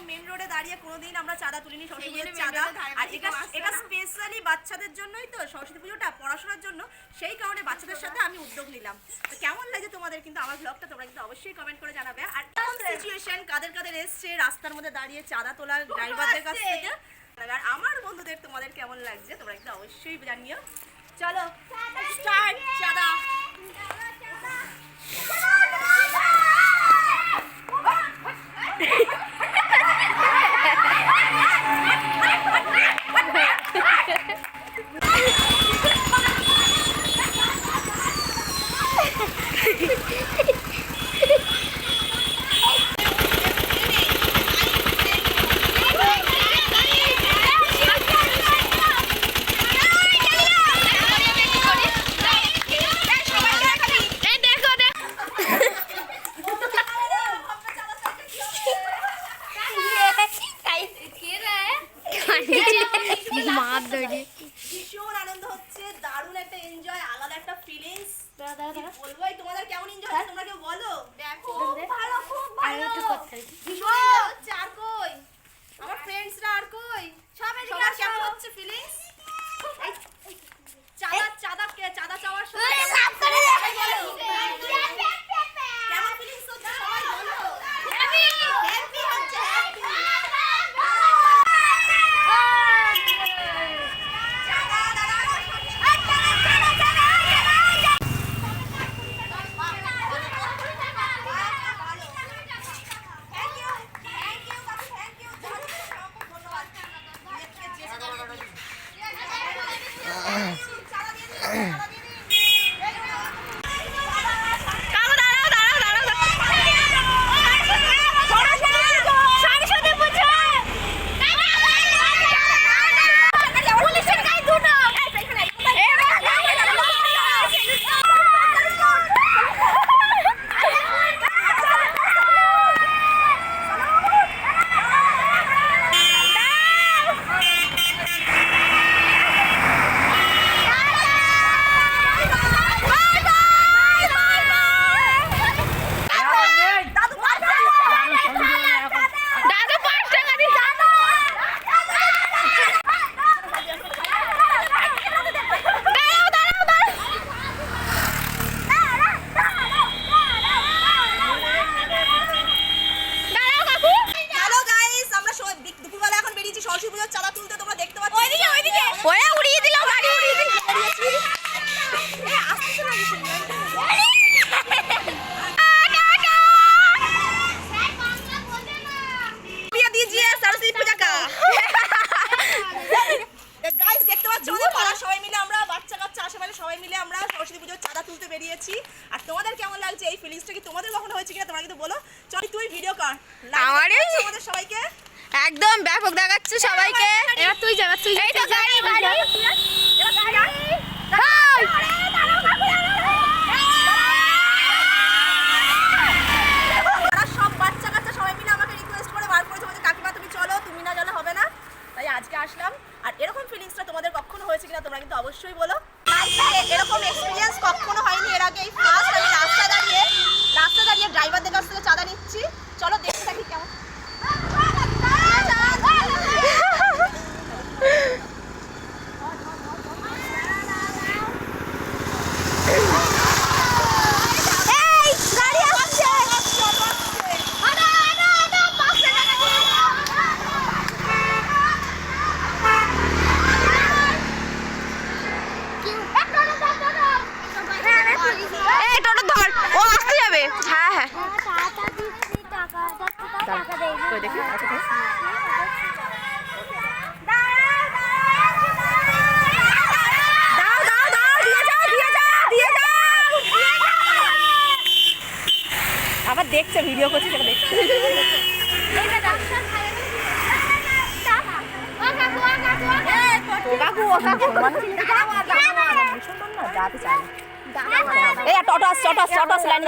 এরকম মেন রোডে দাঁড়িয়ে কোনোদিন আমরা চাঁদা তুলিনি, সরস্বতী পুজোর চাঁদা। আর এটা স্পেশালি বাচ্চাদের জন্যই তো, সরস্বতী পুজোটা পড়াশোনার জন্য, সেই কারণে বাচ্চাদের সাথে আমি উদ্যোগ নিলাম। তো কেমন লাগে তোমাদের কিন্তু আমার ব্লগটা, তোমরা কিন্তু অবশ্যই কমেন্ট করে জানাবে। আর সিচুয়েশন কাদের কাদের এসছে রাস্তার মধ্যে দাঁড়িয়ে চাঁদা তোলা ড্রাইভারদের কাছ থেকে, আর আমার বন্ধুদের তোমাদের কেমন লাগছে তোমরা কিন্তু অবশ্যই জানিও। চলো স্টার্ট চাঁদা। ভীষণ আনন্দ হচ্ছে, দারুণ একটা এনজয়, আলাদা একটা ফিলিংস। বলবো তোমাদের কেমন এনজয় হচ্ছে তোমরা কেউ বলো। দেখো ভালো, খুব ভালো, ভীষণ হচ্ছে। আর কই আমার ফ্রেন্ডসরা, আর কই সবাই কেমন হচ্ছে ফিলিংস? চাঁদা চাঁদা চাঁদা চাওয়ার সময় কেমন ফিলিংস হচ্ছে সবাই বলো। হ্যাপি হচ্ছে, হ্যাপি। আর তোমাদের কেমন লাগছে এই ফিলিংসটা, কি তোমাদের কখনো হয়েছে কিনা তোমরা কিন্তু বলো। চল তুই ভিডিও কর, আমাদের সবাইকে একদম ব্যাপক দেখাচ্ছে সবাইকে। এবার তুই যা, তুই এই তো গাড়ি গাড়ি সব বাচ্চা কাচ্চা সবাই মিলে আমাকে রিকোয়েস্ট করে বার করেছে, বলছে কাকিমা তুমি চলো, তুমি না গেলে হবে না। তাই আজকে আসলাম। আর এরকম ফিলিংসটা তোমাদের কখনো হয়েছে কিনা তোমরা কিন্তু অবশ্যই বলো। এরকম এক্সপিরিয়েন্স কখনো হয়নি এর আগে, এই ফার্স্ট আমি রাস্তা দাঁড়িয়ে ড্রাইভারদের কাছ থেকে চাঁদা নিচ্ছি। চলো দেখতে থাকি কেমন। আবার দেখছে ভিডিও করছে, সেটা দেখছে। টোটো আসছে, লাইন